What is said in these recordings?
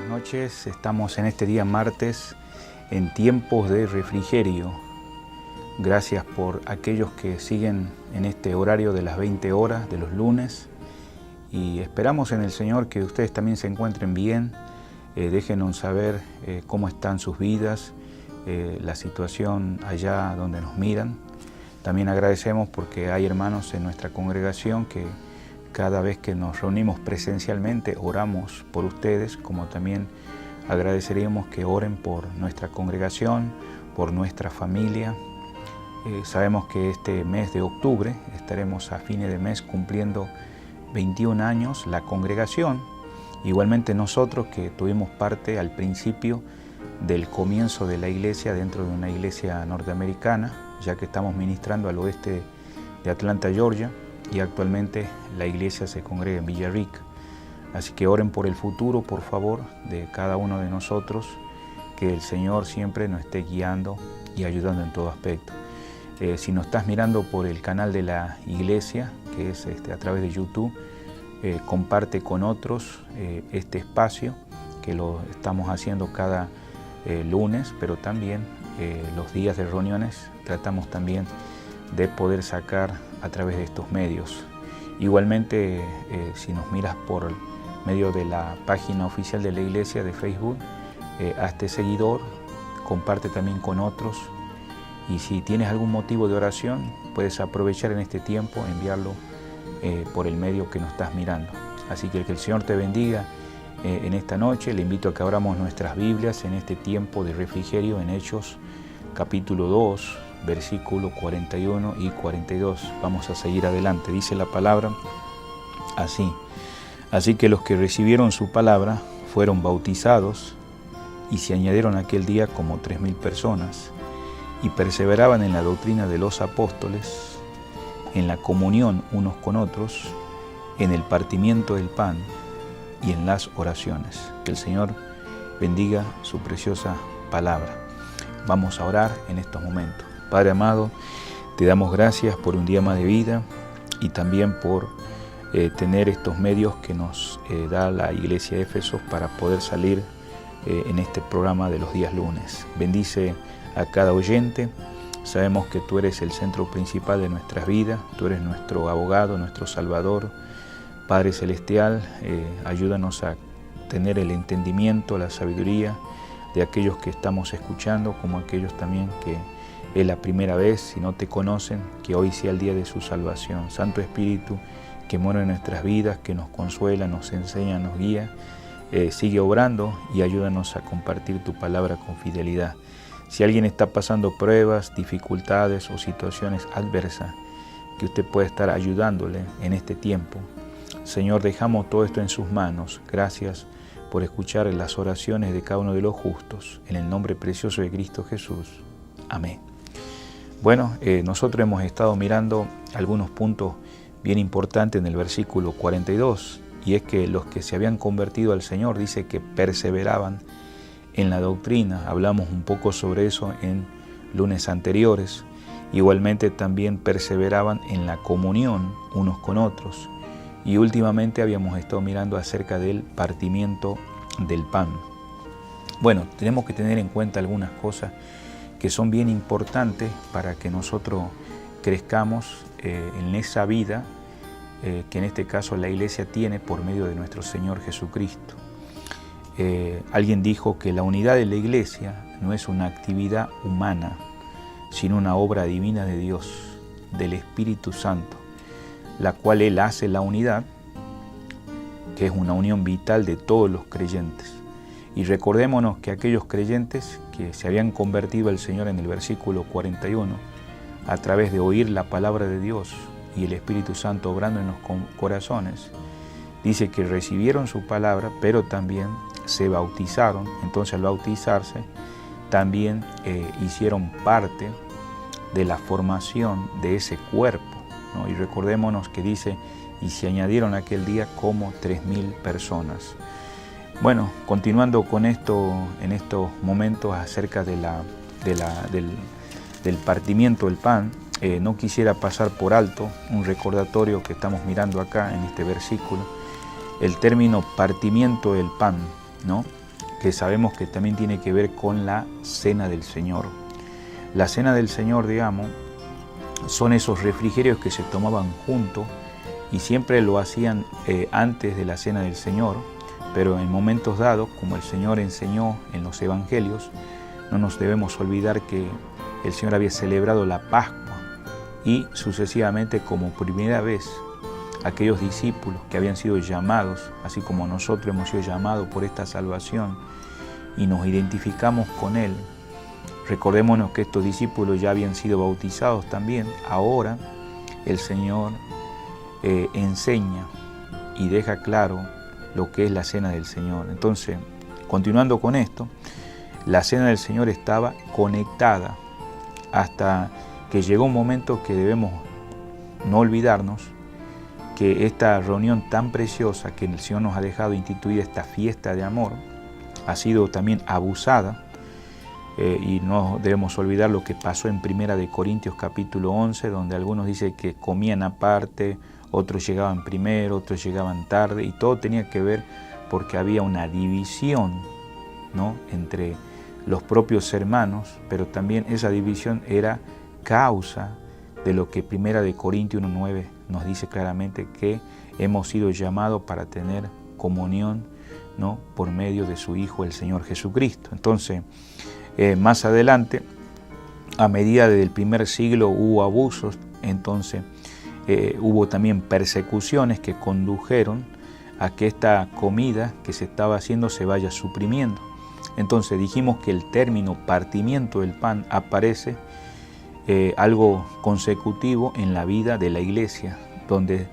Noches, estamos en este día martes en tiempos de refrigerio. Gracias por aquellos que siguen en este horario de las 20 horas de los lunes y esperamos en el Señor que ustedes también se encuentren bien. Déjenos saber cómo están sus vidas, la situación allá donde nos miran. También agradecemos porque hay hermanos en nuestra congregación que cada vez que nos reunimos presencialmente oramos por ustedes, como también agradeceríamos que oren por nuestra congregación, por nuestra familia. Sabemos que este mes de octubre estaremos a fines de mes cumpliendo 21 años la congregación. Igualmente nosotros que tuvimos parte al principio del comienzo de la iglesia dentro de una iglesia norteamericana, ya que estamos ministrando al oeste de Atlanta, Georgia, y actualmente la iglesia se congrega en Villa Rica. Así que oren por el futuro, por favor, de cada uno de nosotros, que el Señor siempre nos esté guiando y ayudando en todo aspecto. Si nos estás mirando por el canal de la iglesia, que es a través de YouTube, comparte con otros este espacio, que lo estamos haciendo cada lunes, pero también los días de reuniones tratamos también de poder sacar a través de estos medios. Igualmente, si nos miras por medio de la página oficial de la iglesia de Facebook, hazte seguidor, comparte también con otros, y si tienes algún motivo de oración, puedes aprovechar en este tiempo, enviarlo por el medio que nos estás mirando. Así que el Señor te bendiga en esta noche. Le invito a que abramos nuestras Biblias en este tiempo de refrigerio en Hechos capítulo 2, versículo 41 y 42. Vamos a seguir adelante. Dice la palabra así. Así que los que recibieron su palabra fueron bautizados y se añadieron aquel día como 3,000 personas y perseveraban en la doctrina de los apóstoles, en la comunión unos con otros, en el partimiento del pan y en las oraciones. Que el Señor bendiga su preciosa palabra. Vamos a orar en estos momentos. Padre amado, te damos gracias por un día más de vida y también por tener estos medios que nos da la Iglesia de Éfeso para poder salir en este programa de los días lunes. Bendice a cada oyente. Sabemos que tú eres el centro principal de nuestras vidas, tú eres nuestro abogado, nuestro Salvador. Padre Celestial, ayúdanos a tener el entendimiento, la sabiduría de aquellos que estamos escuchando, como aquellos también que es la primera vez, si no te conocen, que hoy sea el día de su salvación. Santo Espíritu, que mora en nuestras vidas, que nos consuela, nos enseña, nos guía, sigue obrando y ayúdanos a compartir tu palabra con fidelidad. Si alguien está pasando pruebas, dificultades o situaciones adversas, que usted pueda estar ayudándole en este tiempo. Señor, dejamos todo esto en sus manos. Gracias por escuchar las oraciones de cada uno de los justos. En el nombre precioso de Cristo Jesús. Amén. Bueno, nosotros hemos estado mirando algunos puntos bien importantes en el versículo 42, y es que los que se habían convertido al Señor, dice que perseveraban en la doctrina. Hablamos un poco sobre eso en lunes anteriores. Igualmente también perseveraban en la comunión unos con otros. Y últimamente habíamos estado mirando acerca del partimiento del pan. Bueno, tenemos que tener en cuenta algunas cosas que son bien importantes para que nosotros crezcamos en esa vida que en este caso la iglesia tiene por medio de nuestro Señor Jesucristo. Alguien dijo que la unidad de la iglesia no es una actividad humana, sino una obra divina de Dios, del Espíritu Santo, la cual Él hace la unidad, que es una unión vital de todos los creyentes. Y recordémonos que aquellos creyentes que se habían convertido al Señor en el versículo 41, a través de oír la palabra de Dios y el Espíritu Santo obrando en los corazones, dice que recibieron su palabra, pero también se bautizaron. Entonces, al bautizarse, también hicieron parte de la formación de ese cuerpo, ¿no? Y recordémonos que dice, y se añadieron aquel día como 3.000 personas. Bueno, continuando con esto, en estos momentos acerca del partimiento del pan, no quisiera pasar por alto un recordatorio que estamos mirando acá en este versículo, el término partimiento del pan, ¿no? Que sabemos que también tiene que ver con la cena del Señor. La cena del Señor, digamos, son esos refrigerios que se tomaban juntos y siempre lo hacían antes de la cena del Señor, pero en momentos dados, como el Señor enseñó en los Evangelios, no nos debemos olvidar que el Señor había celebrado la Pascua y sucesivamente, como primera vez, aquellos discípulos que habían sido llamados, así como nosotros hemos sido llamados por esta salvación y nos identificamos con Él. Recordémonos que estos discípulos ya habían sido bautizados también. Ahora el Señor enseña y deja claro lo que es la cena del Señor. Entonces, continuando con esto, la cena del Señor estaba conectada hasta que llegó un momento que debemos no olvidarnos que esta reunión tan preciosa que el Señor nos ha dejado instituida, esta fiesta de amor, ha sido también abusada, y no debemos olvidar lo que pasó en 1 Corintios capítulo 11, donde algunos dicen que comían aparte, otros llegaban primero, otros llegaban tarde, y todo tenía que ver porque había una división, ¿no?, entre los propios hermanos, pero también esa división era causa de lo que 1 Corintios 1:9 nos dice claramente, que hemos sido llamados para tener comunión, ¿no?, por medio de su Hijo, el Señor Jesucristo. Entonces, más adelante, a medida del primer siglo hubo abusos, entonces hubo también persecuciones que condujeron a que esta comida que se estaba haciendo se vaya suprimiendo. Entonces dijimos que el término partimiento del pan aparece algo consecutivo en la vida de la iglesia, donde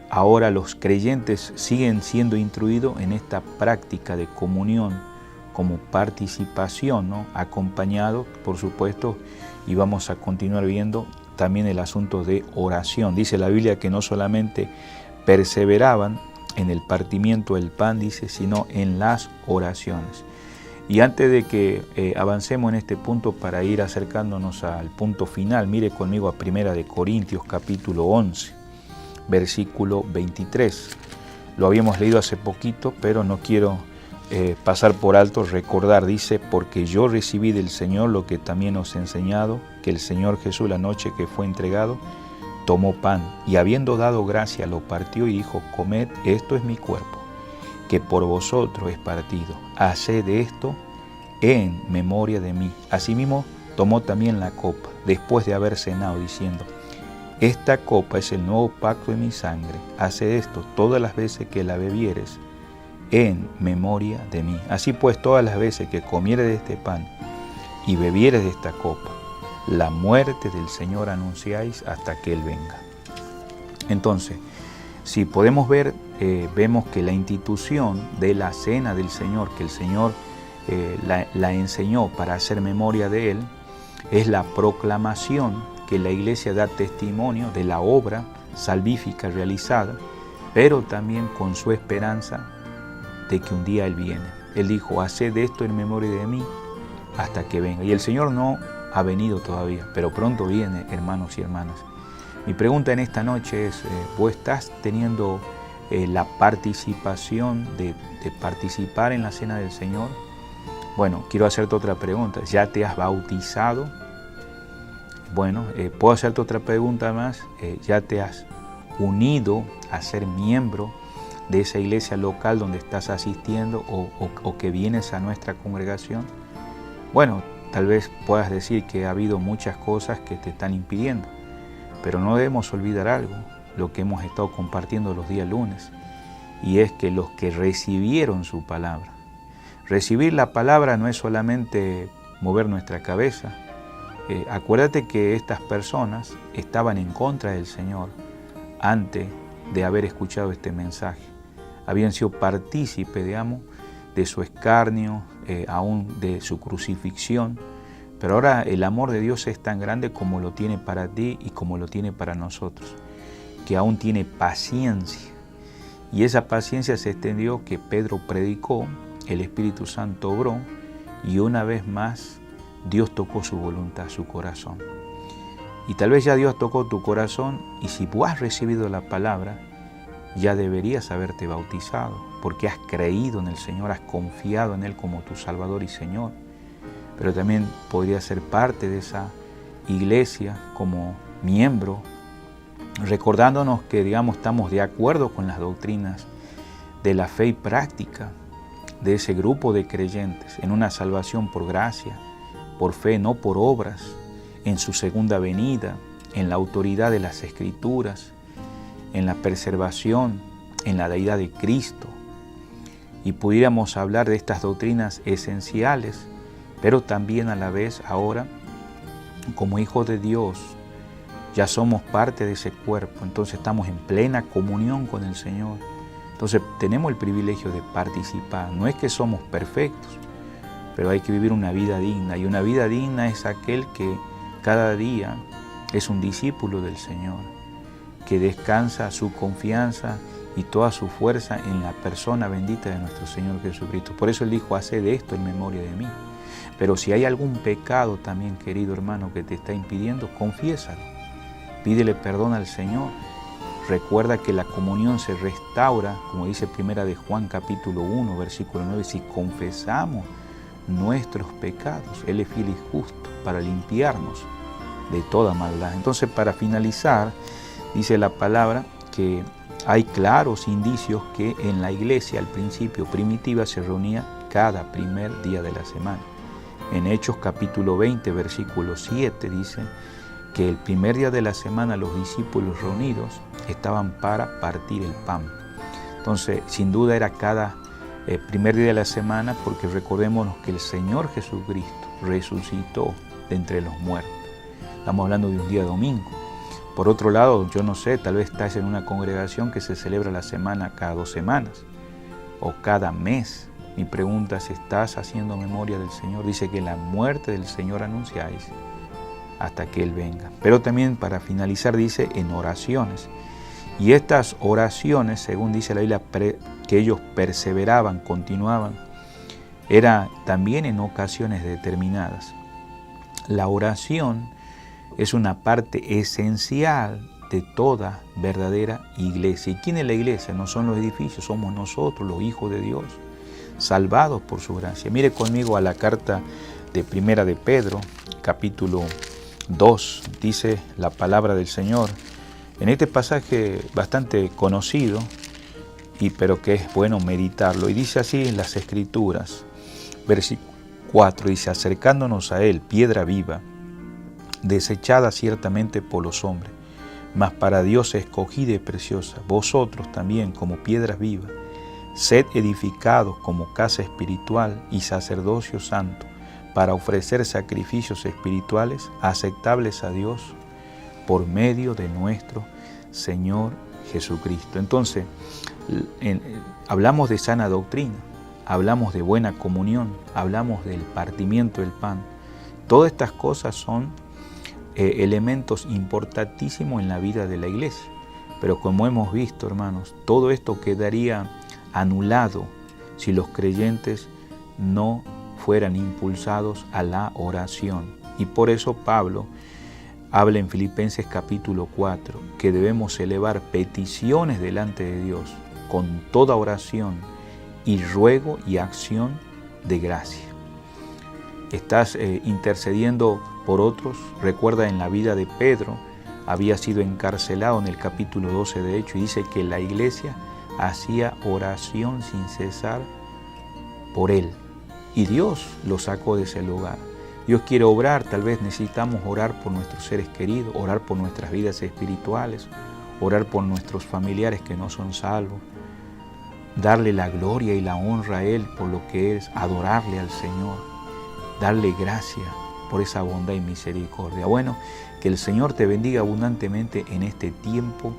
ahora los creyentes siguen siendo instruidos en esta práctica de comunión como participación, ¿no?, acompañado, por supuesto, y vamos a continuar viendo también el asunto de oración. Dice la Biblia que no solamente perseveraban en el partimiento del pan, dice, sino en las oraciones. Y antes de que avancemos en este punto para ir acercándonos al punto final, mire conmigo a 1 Corintios capítulo 11, versículo 23. Lo habíamos leído hace poquito, pero no quiero pasar por alto, recordar. Dice, porque yo recibí del Señor lo que también os he enseñado, que el Señor Jesús, la noche que fue entregado, tomó pan y habiendo dado gracia lo partió y dijo, comed, esto es mi cuerpo, que por vosotros es partido. Haced esto en memoria de mí. Asimismo tomó también la copa, después de haber cenado, diciendo, esta copa es el nuevo pacto de mi sangre. Haced esto todas las veces que la bebieres en memoria de mí. Así pues, todas las veces que comieres de este pan y bebieres de esta copa, la muerte del Señor anunciáis hasta que Él venga. Entonces, si podemos ver, vemos que la institución de la cena del Señor, que el Señor la enseñó para hacer memoria de Él, es la proclamación que la Iglesia da testimonio de la obra salvífica realizada, pero también con su esperanza de que un día Él viene. Él dijo, haced esto en memoria de mí hasta que venga. Y el Señor no ha venido todavía, pero pronto viene, hermanos y hermanas. Mi pregunta en esta noche es, ¿vos estás teniendo la participación de participar en la cena del Señor? Bueno, quiero hacerte otra pregunta. ¿Ya te has bautizado? Bueno, puedo hacerte otra pregunta más. ¿Ya te has unido a ser miembro de esa iglesia local donde estás asistiendo o que vienes a nuestra congregación? Bueno, tal vez puedas decir que ha habido muchas cosas que te están impidiendo, pero no debemos olvidar algo, lo que hemos estado compartiendo los días lunes, y es que los que recibieron su palabra, recibir la palabra no es solamente mover nuestra cabeza. Acuérdate que estas personas estaban en contra del Señor, antes de haber escuchado este mensaje. Habían sido partícipes, digamos, de su escarnio, aún de su crucifixión. Pero ahora el amor de Dios es tan grande como lo tiene para ti y como lo tiene para nosotros, que aún tiene paciencia. Y esa paciencia se extendió que Pedro predicó, el Espíritu Santo obró y una vez más Dios tocó su voluntad, su corazón. Y tal vez ya Dios tocó tu corazón y si tú has recibido la palabra, ya deberías haberte bautizado porque has creído en el Señor, has confiado en Él como tu Salvador y Señor. Pero también podrías ser parte de esa iglesia como miembro, recordándonos que, digamos, estamos de acuerdo con las doctrinas de la fe y práctica de ese grupo de creyentes en una salvación por gracia, por fe, no por obras, en su segunda venida, en la autoridad de las Escrituras, en la preservación, en la deidad de Cristo. Y pudiéramos hablar de estas doctrinas esenciales, pero también a la vez ahora, como hijos de Dios, ya somos parte de ese cuerpo, entonces estamos en plena comunión con el Señor. Entonces tenemos el privilegio de participar. No es que somos perfectos, pero hay que vivir una vida digna. Y una vida digna es aquel que cada día es un discípulo del Señor, que descansa su confianza y toda su fuerza en la persona bendita de nuestro Señor Jesucristo. Por eso Él dijo, haced esto en memoria de mí. Pero si hay algún pecado también, querido hermano, que te está impidiendo, confiésalo. Pídele perdón al Señor. Recuerda que la comunión se restaura, como dice Primera de Juan capítulo 1, versículo 9, si confesamos nuestros pecados, Él es fiel y justo para limpiarnos de toda maldad. Entonces, para finalizar, dice la palabra que hay claros indicios que en la iglesia al principio primitiva se reunía cada primer día de la semana. En Hechos capítulo 20, versículo 7 dice que el primer día de la semana los discípulos reunidos estaban para partir el pan. Entonces, sin duda era cada primer día de la semana, porque recordémonos que el Señor Jesucristo resucitó de entre los muertos. Estamos hablando de un día domingo. Por otro lado, yo no sé, tal vez estás en una congregación que se celebra la semana cada 2 semanas o cada mes. Mi pregunta es, ¿estás haciendo memoria del Señor? Dice que la muerte del Señor anunciáis hasta que Él venga. Pero también para finalizar dice en oraciones. Y estas oraciones, según dice la Biblia, que ellos perseveraban, continuaban, era también en ocasiones determinadas. La oración es una parte esencial de toda verdadera iglesia. ¿Y quién es la iglesia? No son los edificios, somos nosotros, los hijos de Dios, salvados por su gracia. Mire conmigo a la carta de Primera de Pedro, capítulo 2, dice la palabra del Señor. En este pasaje bastante conocido, pero que es bueno meditarlo. Y dice así en las Escrituras, versículo 4, dice, acercándonos a Él, piedra viva, desechada ciertamente por los hombres, mas para Dios escogida y preciosa, vosotros también como piedras vivas, sed edificados como casa espiritual y sacerdocio santo, para ofrecer sacrificios espirituales aceptables a Dios por medio de nuestro Señor Jesucristo. Entonces, hablamos de sana doctrina, hablamos de buena comunión, hablamos del partimiento del pan. Todas estas cosas son elementos importantísimos en la vida de la iglesia. Pero como hemos visto, hermanos, todo esto quedaría anulado si los creyentes no fueran impulsados a la oración. Y por eso Pablo habla en Filipenses capítulo 4 que debemos elevar peticiones delante de Dios con toda oración y ruego y acción de gracia. Estás intercediendo por otros. Recuerda, en la vida de Pedro había sido encarcelado en el capítulo 12 de Hechos y dice que la iglesia hacía oración sin cesar por él. Y Dios lo sacó de ese lugar. Dios quiere obrar, tal vez necesitamos orar por nuestros seres queridos, orar por nuestras vidas espirituales, orar por nuestros familiares que no son salvos, darle la gloria y la honra a Él por lo que es, adorarle al Señor, darle gracias por esa bondad y misericordia. Bueno, que el Señor te bendiga abundantemente en este tiempo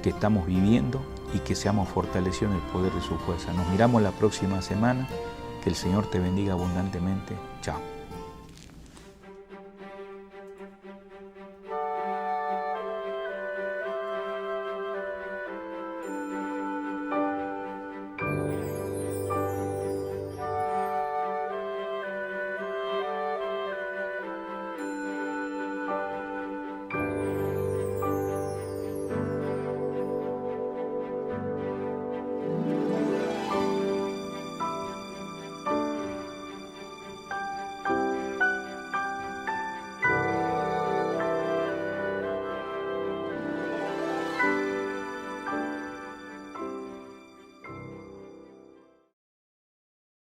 que estamos viviendo y que seamos fortalecidos en el poder de su fuerza. Nos miramos la próxima semana. Que el Señor te bendiga abundantemente. Chao.